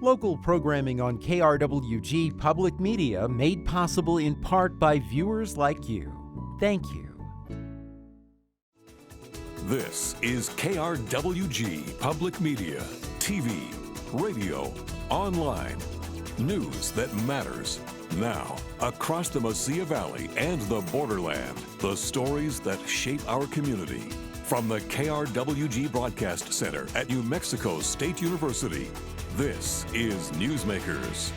Local programming on KRWG Public Media made possible in part by viewers like you. Thank you. This is KRWG Public Media, TV, radio, online. News that matters. Now, across the Mesilla Valley and the borderland, the stories that shape our community. From the KRWG Broadcast Center at New Mexico State University, this is Newsmakers.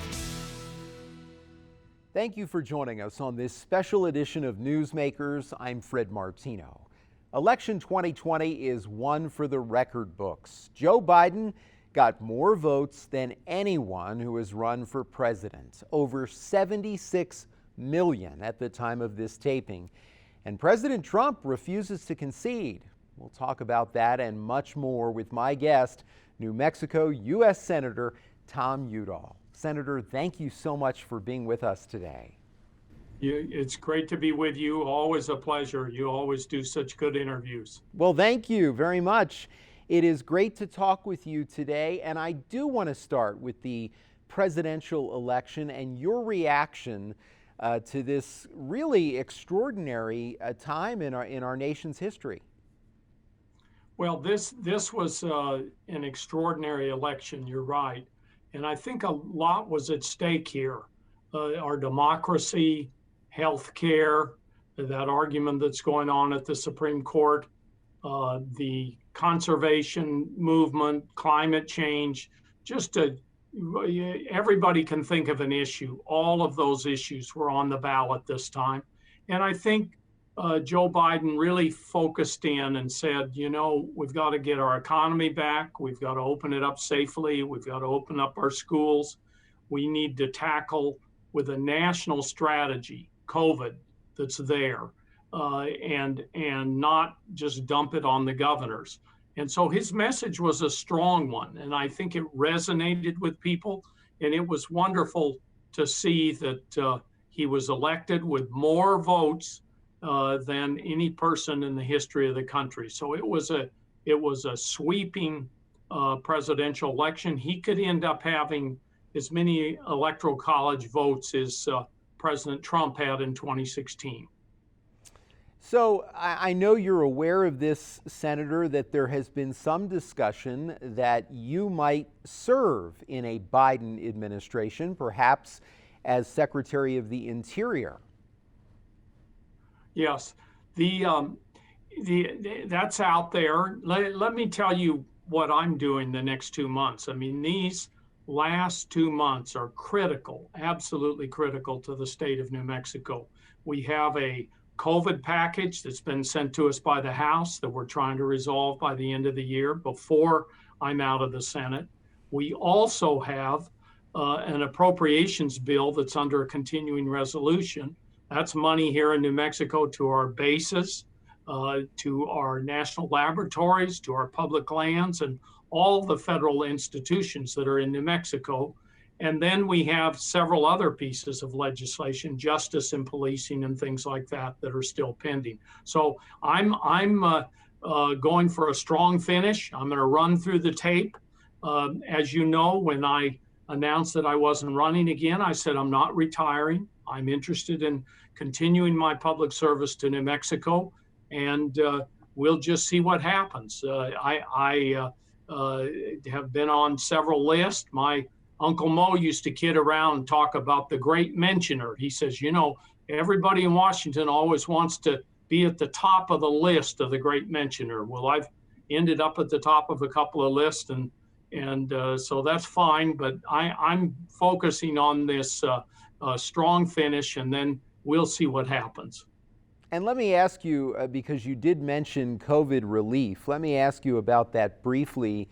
Thank you for joining us on this special edition of Newsmakers. I'm Fred Martino. Election 2020 is one for the record books. Joe Biden got more votes than anyone who has run for president, over 76 million at the time of this taping. And President Trump refuses to concede. We'll talk about that and much more with my guest, New Mexico U.S. Senator Tom Udall. Senator, thank you so much for being with us today. It's great to be with you. Always a pleasure. You always do such good interviews. Well, thank you very much. It is great to talk with you today, and I do want to start with the presidential election and your reaction to this really extraordinary time in our nation's history. Well, this was an extraordinary election, you're right. And I think a lot was at stake here. Our democracy, health care, that argument that's going on at the Supreme Court, the conservation movement, climate change, everybody can think of an issue. All of those issues were on the ballot this time. And I think Joe Biden really focused in and said, we've got to get our economy back. We've got to open it up safely. We've got to open up our schools. We need to tackle with a national strategy, COVID that's there, and not just dump it on the governors. And so his message was a strong one, and I think it resonated with people. And it was wonderful to see that he was elected with more votes than any person in the history of the country. So it was a sweeping presidential election. He could end up having as many electoral college votes as President Trump had in 2016. So I know you're aware of this, Senator, that there has been some discussion that you might serve in a Biden administration, perhaps as Secretary of the Interior. Yes, that's out there. Let me tell you what I'm doing the next 2 months. I mean, these last 2 months are critical, absolutely critical to the state of New Mexico. We have a COVID package that's been sent to us by the House that we're trying to resolve by the end of the year before I'm out of the Senate. We also have an appropriations bill that's under a continuing resolution. That's money here in New Mexico to our bases, to our national laboratories, to our public lands, and all the federal institutions that are in New Mexico. And then we have several other pieces of legislation, justice and policing and things like that are still pending. So I'm going for a strong finish. I'm going to run through the tape. As you know, when I announced that I wasn't running again, I said I'm not retiring. I'm interested in continuing my public service to New Mexico, and we'll just see what happens. I have been on several lists. My Uncle Mo used to kid around and talk about the great mentioner. He says, everybody in Washington always wants to be at the top of the list of the great mentioner. Well, I've ended up at the top of a couple of lists, and so that's fine. But I'm focusing on this strong finish, and then we'll see what happens. And let me ask you, because you did mention COVID relief, let me ask you about that briefly.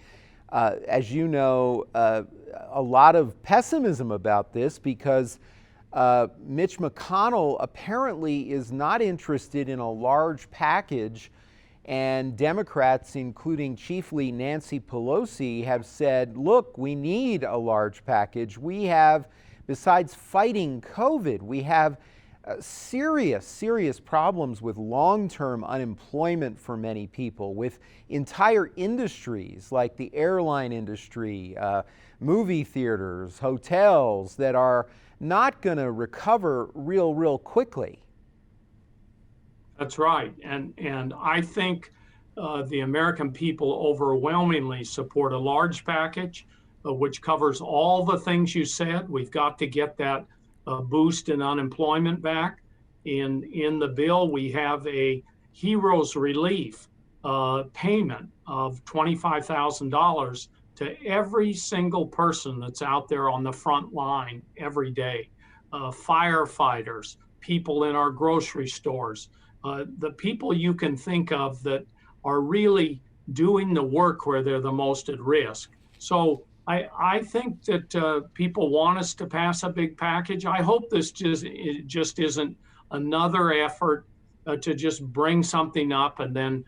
As you know, a lot of pessimism about this because Mitch McConnell apparently is not interested in a large package, and Democrats, including chiefly Nancy Pelosi, have said, look, we need a large package. We have, besides fighting COVID, we have serious problems with long-term unemployment for many people, with entire industries like the airline industry, movie theaters, hotels that are not going to recover real quickly. That's right. And I think the American people overwhelmingly support a large package, which covers all the things you said. We've got to get that boost in unemployment back. In the bill, we have a heroes relief payment of $25,000 to every single person that's out there on the front line every day. Firefighters, people in our grocery stores, the people you can think of that are really doing the work where they're the most at risk. So I think that people want us to pass a big package. I hope this just isn't another effort to just bring something up and then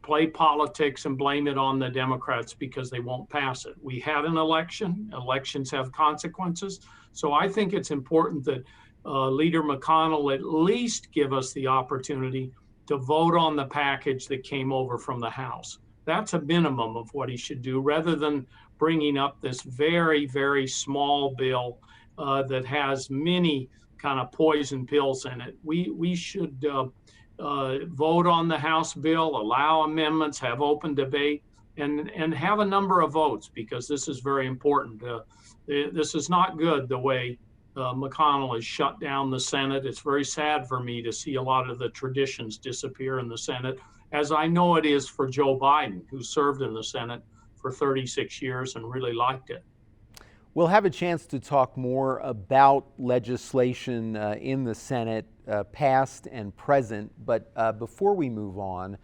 play politics and blame it on the Democrats because they won't pass it. We had an election. Elections have consequences. So I think it's important that Leader McConnell at least give us the opportunity to vote on the package that came over from the House. That's a minimum of what he should do, rather than bringing up this very small bill that has many kind of poison pills in it. We should vote on the House bill, allow amendments, have open debate, and have a number of votes, because this is very important. This is not good the way McConnell has shut down the Senate. It's very sad for me to see a lot of the traditions disappear in the Senate, as I know it is for Joe Biden, who served in the Senate for 36 years and really liked it. We'll have a chance to talk more about legislation in the Senate, past and present, but before we move on,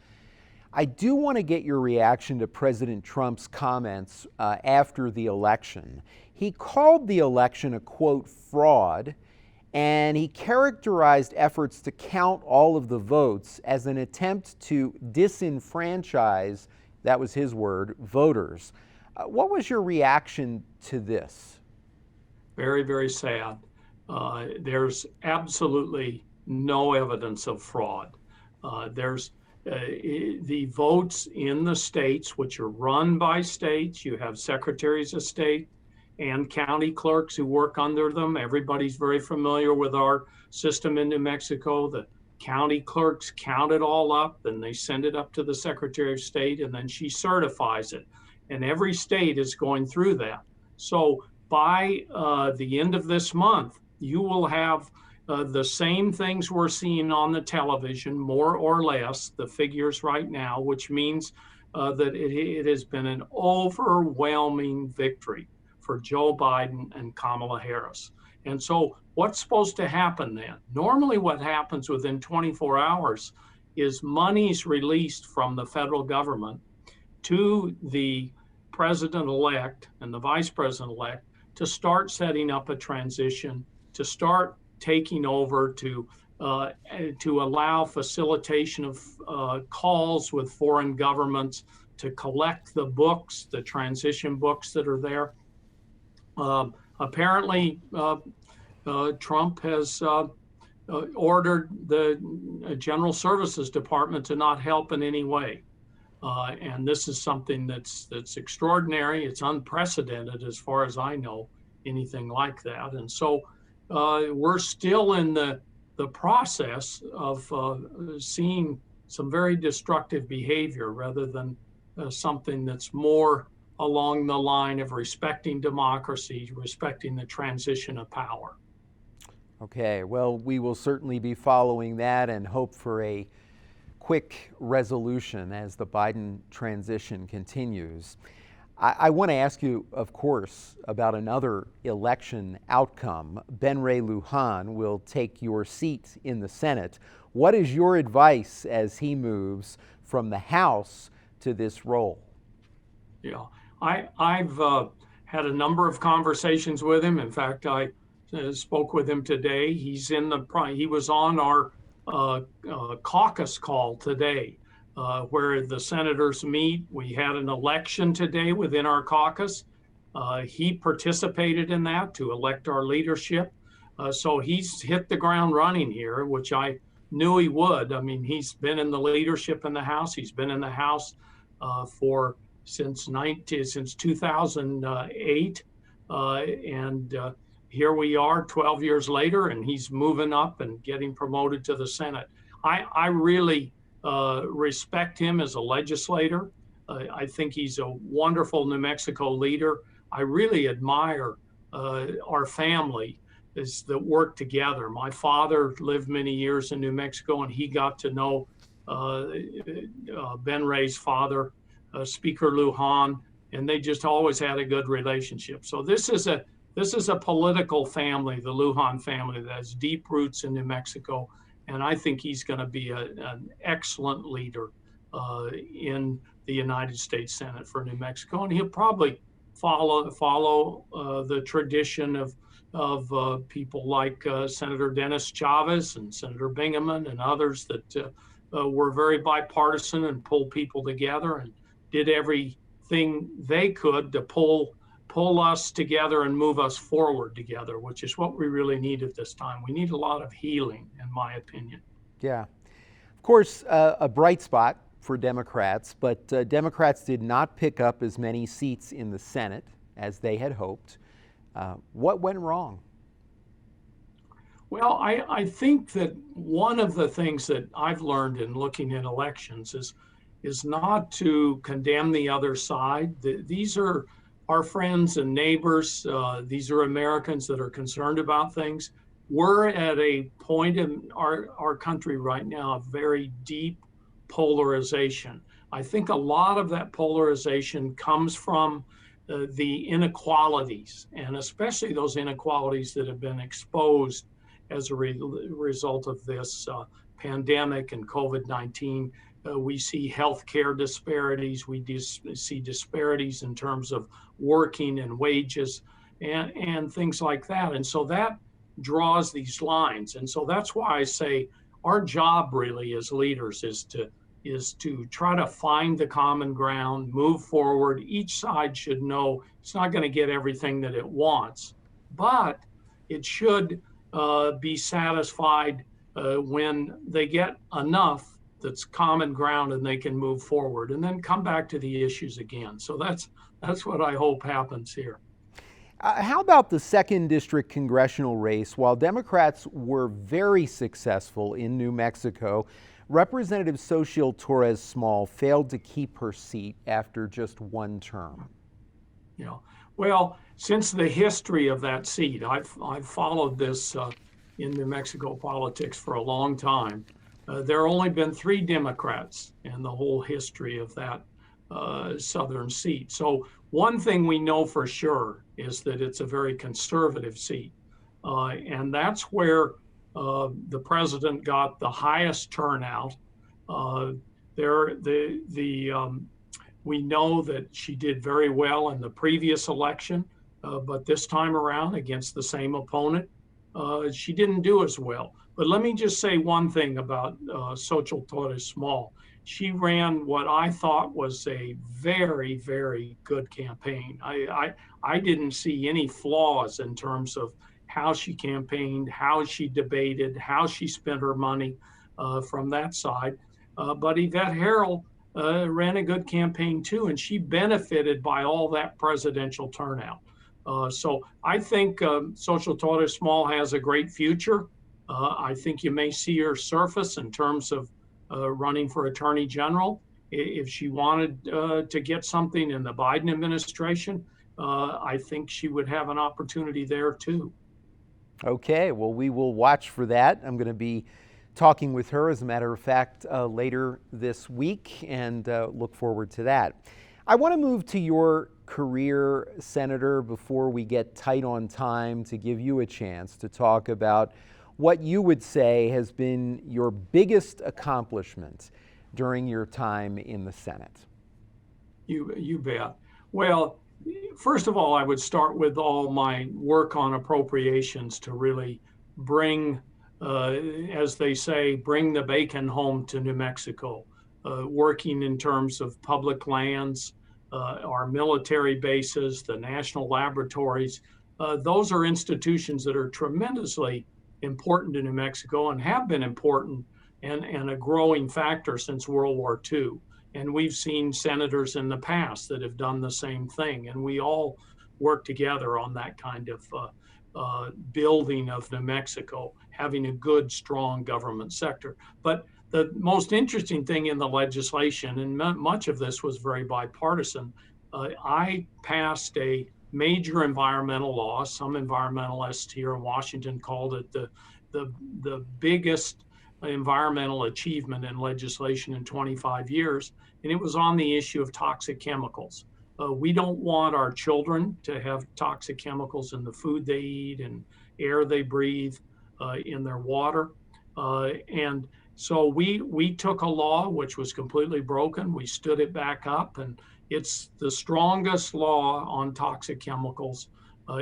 I do want to get your reaction to President Trump's comments after the election. He called the election a, quote, fraud, and he characterized efforts to count all of the votes as an attempt to disenfranchise, that was his word, voters. What was your reaction to this? Very sad. There's absolutely no evidence of fraud. There's the votes in the states, which are run by states. You have secretaries of state and county clerks who work under them. Everybody's very familiar with our system in New Mexico. The county clerks count it all up, and they send it up to the Secretary of State, and then she certifies it. And every state is going through that. So by the end of this month, you will have the same things we're seeing on the television, more or less, the figures right now, which means that it has been an overwhelming victory for Joe Biden and Kamala Harris. And so what's supposed to happen then? Normally what happens within 24 hours is money's released from the federal government to the president-elect and the vice president-elect to start setting up a transition, to start taking over, to allow facilitation of calls with foreign governments, to collect the books, the transition books that are there. Apparently, Trump has ordered the General Services Department to not help in any way. And this is something that's extraordinary. It's unprecedented as far as I know, anything like that. And so we're still in the process of seeing some very destructive behavior rather than something that's more along the line of respecting democracy, respecting the transition of power. Okay, well, we will certainly be following that and hope for a quick resolution as the Biden transition continues. I want to ask you, of course, about another election outcome. Ray Lujan will take your seat in the Senate. What is your advice as he moves from the House to this role? Yeah, I've had a number of conversations with him. In fact, I spoke with him today. He was on our caucus call today, where the senators meet. We had an election today within our caucus. He participated in that to elect our leadership. So he's hit the ground running here, which I knew he would. I mean, he's been in the leadership in the House. He's been in the House for since 2008, and here we are 12 years later, and he's moving up and getting promoted to the Senate. I really respect him as a legislator. I think he's a wonderful New Mexico leader. I really admire our family that work together. My father lived many years in New Mexico, and he got to know Ben Ray's father, Speaker Lujan, and they just always had a good relationship. So this is a political family, the Lujan family, that has deep roots in New Mexico, and I think he's going to be an excellent leader in the United States Senate for New Mexico, and he'll probably follow the tradition of people like Senator Dennis Chavez and Senator Bingaman and others that were very bipartisan and pulled people together and did everything they could to pull us together and move us forward together, which is what we really need at this time. We need a lot of healing, in my opinion. Yeah. Of course, a bright spot for Democrats, but Democrats did not pick up as many seats in the Senate as they had hoped. What went wrong? Well, I think that one of the things that I've learned in looking at elections is not to condemn the other side. These are our friends and neighbors. These are Americans that are concerned about things. We're at a point in our country right now of very deep polarization. I think a lot of that polarization comes from the inequalities, and especially those inequalities that have been exposed as a result of this pandemic and COVID-19. We see healthcare disparities. We see disparities in terms of working and wages and things like that. And so that draws these lines. And so that's why I say our job really as leaders is to try to find the common ground, move forward. Each side should know it's not going to get everything that it wants, but it should be satisfied when they get enough that's common ground and they can move forward and then come back to the issues again. So that's what I hope happens here. How about the 2nd District congressional race? While Democrats were very successful in New Mexico, Representative Xochitl Torres Small failed to keep her seat after just one term. Yeah. Well, since the history of that seat, I've followed this in New Mexico politics for a long time. There have only been 3 Democrats in the whole history of that southern seat. So one thing we know for sure is that it's a very conservative seat. And that's where the president got the highest turnout. We know that she did very well in the previous election, but this time around against the same opponent, she didn't do as well. But let me just say one thing about Xochitl Torres Small. She ran what I thought was a very, very good campaign. I didn't see any flaws in terms of how she campaigned, how she debated, how she spent her money from that side. But Yvette Harrell ran a good campaign too, and she benefited by all that presidential turnout. So I think Xochitl Torres Small has a great future. I think you may see her surface in terms of running for Attorney General. If she wanted to get something in the Biden administration, I think she would have an opportunity there too. Okay, well, we will watch for that. I'm going to be talking with her, as a matter of fact, later this week, and look forward to that. I want to move to your career, Senator, before we get tight on time, to give you a chance to talk about what you would say has been your biggest accomplishment during your time in the Senate. You bet. Well, first of all, I would start with all my work on appropriations to really bring, as they say, bring the bacon home to New Mexico, working in terms of public lands, our military bases, the national laboratories, those are institutions that are tremendously important to New Mexico and have been important and a growing factor since World War II. And we've seen senators in the past that have done the same thing. And we all work together on that kind of building of New Mexico, having a good, strong government sector. But the most interesting thing in the legislation, and much of this was very bipartisan, I passed a major environmental law. Some environmentalists here in Washington called it the biggest environmental achievement in legislation in 25 years, and it was on the issue of toxic chemicals. We don't want our children to have toxic chemicals in the food they eat and air they breathe, in their water. And so we took a law which was completely broken. We stood it back up, and it's the strongest law on toxic chemicals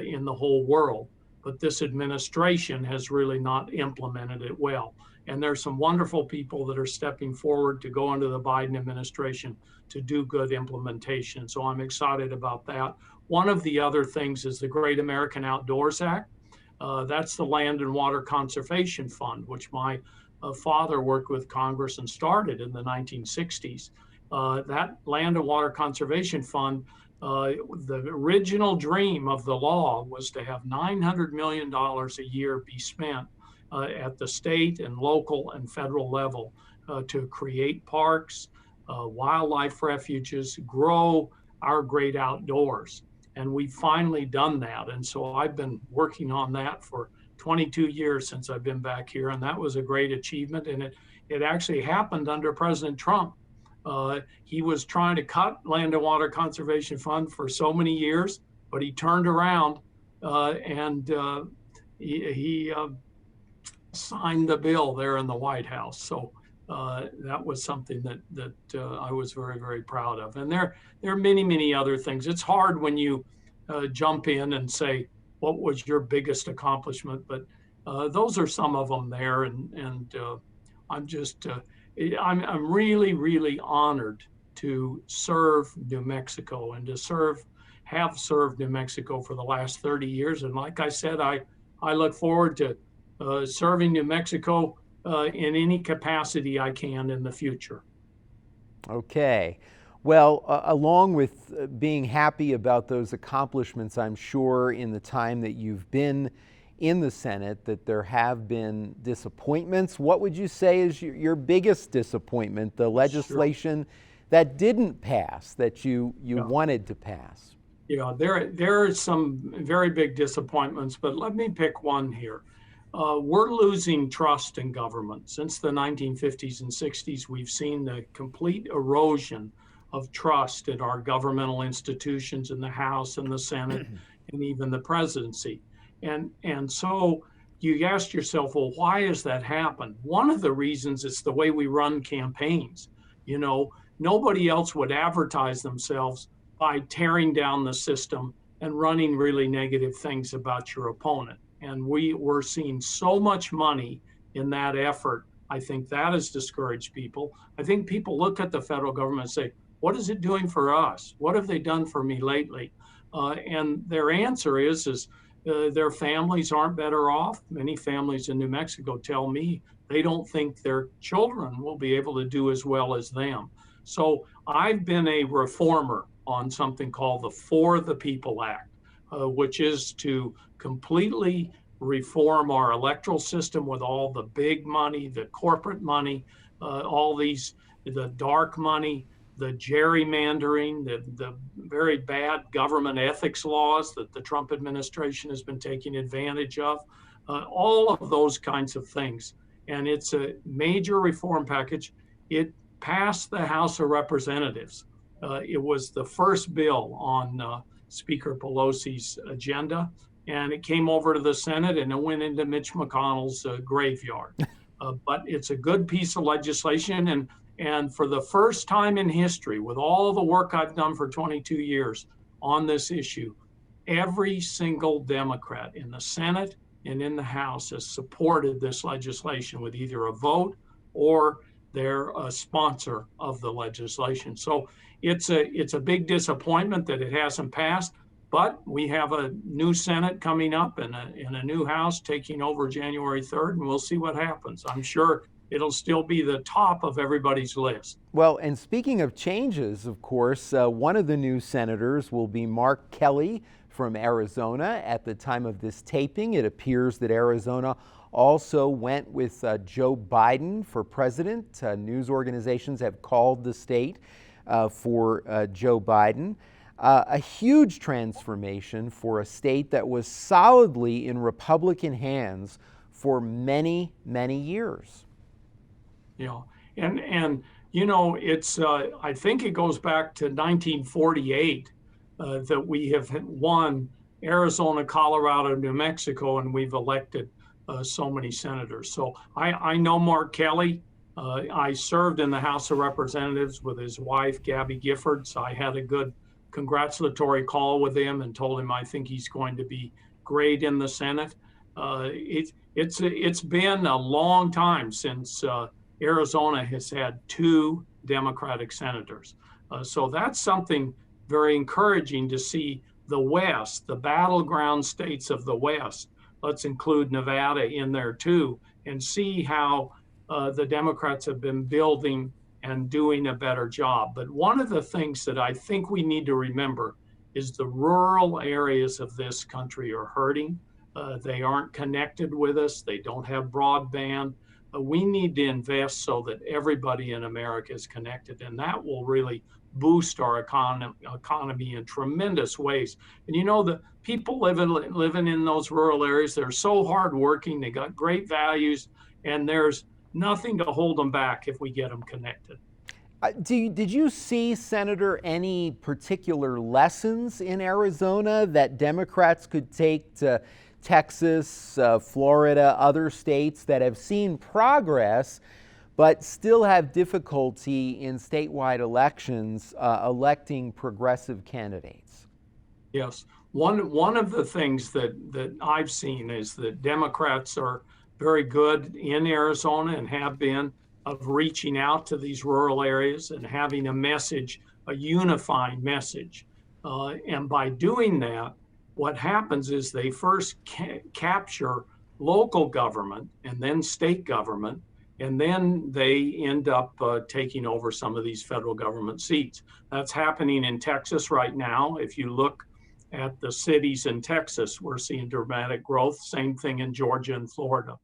in the whole world. But this administration has really not implemented it well. And there's some wonderful people that are stepping forward to go into the Biden administration to do good implementation. So I'm excited about that. One of the other things is the Great American Outdoors Act. That's the Land and Water Conservation Fund, which my father worked with Congress and started in the 1960s. That Land and Water Conservation Fund, the original dream of the law was to have $900 million a year be spent at the state and local and federal level to create parks, wildlife refuges, grow our great outdoors. And we've finally done that. And so I've been working on that for 22 years since I've been back here. And that was a great achievement. And it actually happened under President Trump. He was trying to cut Land and Water Conservation Fund for so many years, but he turned around and he signed the bill there in the White House. So that was something that I was very, very proud of. And there are many, many other things. It's hard when you jump in and say, what was your biggest accomplishment? But those are some of them there. And I'm just, I'm really, really honored to serve New Mexico and to have served New Mexico for the last 30 years. And like I said, I look forward to serving New Mexico in any capacity I can in the future. Okay. Well, along with being happy about those accomplishments, I'm sure in the time that you've been in the Senate that there have been disappointments. What would you say is your biggest disappointment, the legislation that didn't pass, that you wanted to pass? Yeah, there are some very big disappointments, but let me pick one here. We're losing trust in government. Since the 1950s and 60s, we've seen the complete erosion of trust in our governmental institutions in the House and the Senate and even the presidency. And so you ask yourself, well, why has that happened? One of the reasons is the way we run campaigns. You know, nobody else would advertise themselves by tearing down the system and running really negative things about your opponent. And we're seeing so much money in that effort. I think that has discouraged people. I think people look at the federal government and say, what is it doing for us? What have they done for me lately? And their answer is their families aren't better off. Many families in New Mexico tell me they don't think their children will be able to do as well as them. So I've been a reformer on something called the For the People Act, which is to completely reform our electoral system with all the big money, the corporate money, all these, the dark money, the gerrymandering, the very bad government ethics laws that the Trump administration has been taking advantage of, all of those kinds of things. And it's a major reform package. It passed the House of Representatives. It was the first bill on Speaker Pelosi's agenda, and it came over to the Senate and it went into Mitch McConnell's graveyard. But it's a good piece of legislation, and for the first time in history, with all the work I've done for 22 years on this issue, every single Democrat in the Senate and in the House has supported this legislation with either a vote or they're a sponsor of the legislation. So it's a big disappointment that it hasn't passed, But we have a new Senate coming up and a new House taking over January 3rd, and we'll see what happens. I'm sure it'll still be the top of everybody's list. Well, and speaking of changes, of course, one of the new senators will be Mark Kelly from Arizona. At the time of this taping, it appears that Arizona also went with Joe Biden for president. News organizations have called the state for Joe Biden. A huge transformation for a state that was solidly in Republican hands for many, many years. Yeah, and you know, it's I think it goes back to 1948 that we have won Arizona, Colorado, New Mexico, and we've elected so many senators. So I know Mark Kelly. I served in the House of Representatives with his wife, Gabby Giffords. I had a good congratulatory call with him and told him I think he's going to be great in the Senate. It's been a long time since Arizona has had two Democratic senators. So that's something very encouraging to see the West, the battleground states of the West. Let's include Nevada in there too, and see how the Democrats have been building and doing a better job. But one of the things that I think we need to remember is the rural areas of this country are hurting. They aren't connected with us. They don't have broadband. We need to invest so that everybody in America is connected, and that will really boost our economy in tremendous ways. And you know, the people living in those rural areas, they're so hardworking. They got great values, and there's nothing to hold them back if we get them connected. Did you see, Senator, any particular lessons in Arizona that Democrats could take to Texas, Florida, other states that have seen progress but still have difficulty in statewide elections electing progressive candidates? Yes. One of the things that I've seen is that Democrats are very good in Arizona and have been of reaching out to these rural areas and having a message, a unifying message. And by doing that, what happens is they first capture local government and then state government, and then they end up taking over some of these federal government seats. That's happening in Texas right now. If you look at the cities in Texas, we're seeing dramatic growth. Same thing in Georgia and Florida.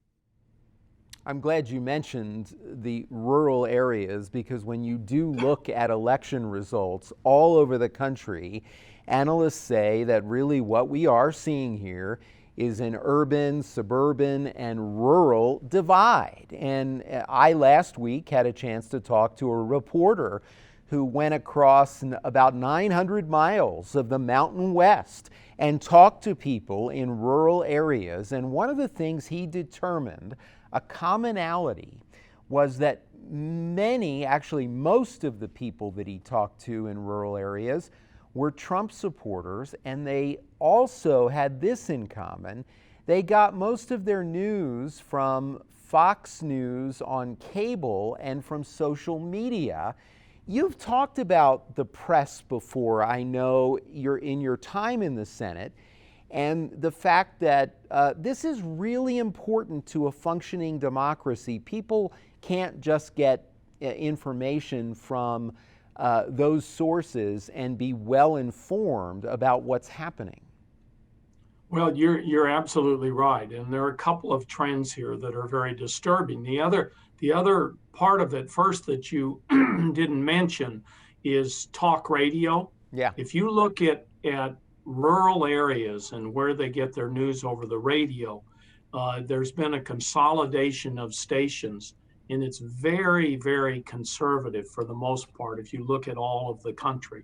I'm glad you mentioned the rural areas, because when you do look at election results all over the country, analysts say that really what we are seeing here is an urban, suburban, and rural divide. And I last week had a chance to talk to a reporter who went across about 900 miles of the Mountain West and talked to people in rural areas. And one of the things he determined, a commonality, was that many, actually most of the people that he talked to in rural areas were Trump supporters, and they also had this in common. They got most of their news from Fox News on cable and from social media. You've talked about the press before. I know you're in your time in the Senate, and the fact that this is really important to a functioning democracy. People can't just get information from those sources and be well informed about what's happening. Well, you're absolutely right, and there are a couple of trends here that are very disturbing. The other part of it, first, that you didn't mention, is talk radio. Yeah. If you look at rural areas and where they get their news over the radio, there's been a consolidation of stations, and it's very, very conservative for the most part if you look at all of the country.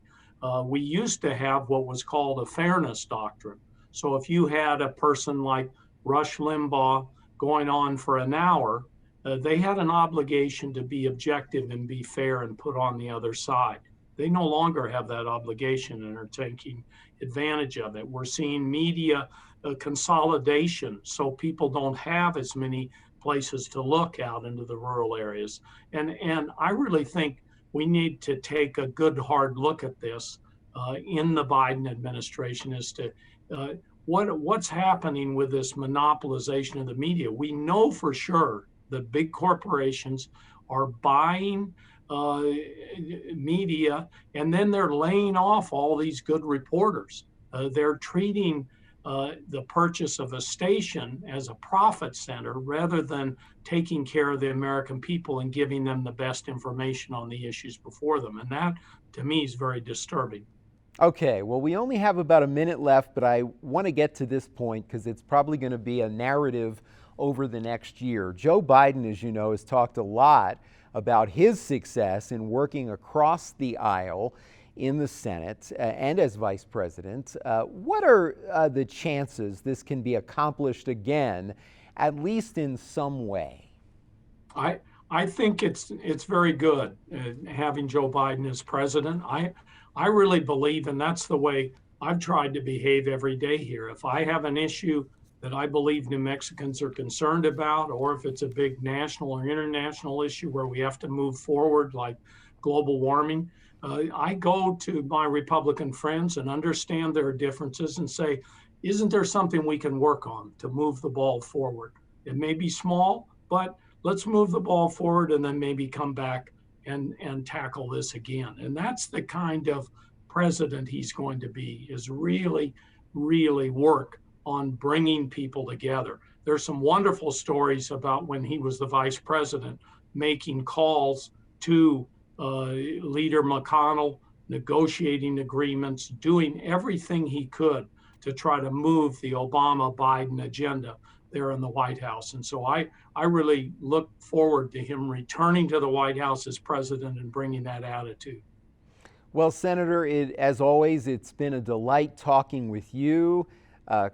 We used to have what was called a fairness doctrine. So if you had a person like Rush Limbaugh going on for an hour, they had an obligation to be objective and be fair and put on the other side. They no longer have that obligation and are taking advantage of it. We're seeing media consolidation, so people don't have as many places to look out into the rural areas. And I really think we need to take a good hard look at this. in the Biden administration as to what's happening with this monopolization of the media. We know for sure the big corporations are buying media, and then they're laying off all these good reporters. They're treating the purchase of a station as a profit center rather than taking care of the American people and giving them the best information on the issues before them. And that, to me, is very disturbing. Okay, well, we only have about a minute left, but I want to get to this point because it's probably going to be a narrative over the next year. Joe Biden, as you know, has talked a lot about his success in working across the aisle in the Senate and as vice president. What are the chances this can be accomplished again, at least in some way? I think it's very good having Joe Biden as president. I really believe, and that's the way I've tried to behave every day here. If I have an issue that I believe New Mexicans are concerned about, or if it's a big national or international issue where we have to move forward, like global warming, I go to my Republican friends and understand their differences and say, isn't there something we can work on to move the ball forward? It may be small, but let's move the ball forward and then maybe come back and tackle this again. And that's the kind of president he's going to be, is really, really work on bringing people together. There's some wonderful stories about when he was the vice president, making calls to Leader McConnell, negotiating agreements, doing everything he could to try to move the Obama-Biden agenda there in the White House. And so I really look forward to him returning to the White House as president and bringing that attitude. Well, Senator, as always, it's been a delight talking with you.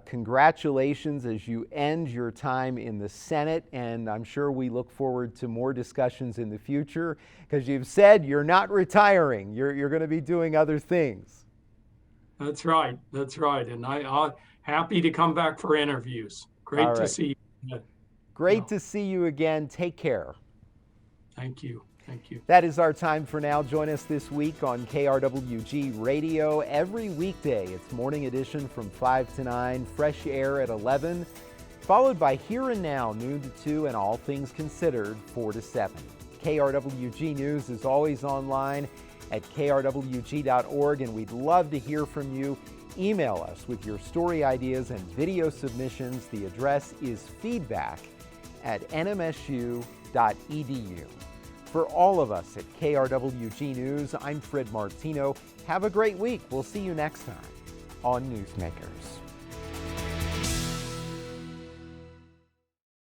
Congratulations as you end your time in the Senate, and I'm sure we look forward to more discussions in the future, because you've said you're not retiring. You're going to be doing other things. That's right. That's right. And I'm happy to come back for interviews. Great to see you. Great to see you again. Take care. Thank you. Thank you. That is our time for now. Join us this week on KRWG Radio every weekday. It's morning edition from 5 to 9, fresh air at 11, followed by Here and Now, noon to 2, and All Things Considered, 4 to 7. KRWG News is always online at krwg.org, and we'd love to hear from you. Email us with your story ideas and video submissions. The address is feedback@nmsu.edu. For all of us at KRWG News, I'm Fred Martino. Have a great week. We'll see you next time on Newsmakers.